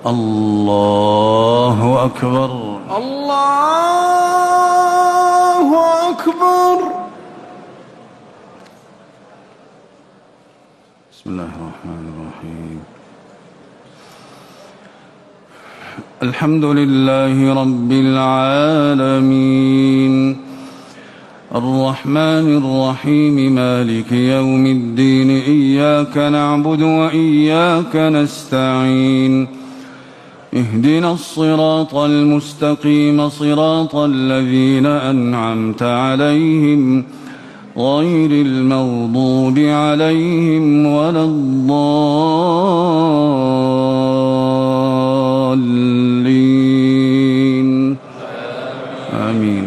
الله أكبر. الله أكبر. بسم الله الرحمن الرحيم. الحمد لله رب العالمين الرحمن الرحيم مالك يوم الدين إياك نعبد وإياك نستعين اهدنا الصراط المستقيم صراط الذين أنعمت عليهم غير المغضوب عليهم ولا الضالين آمين.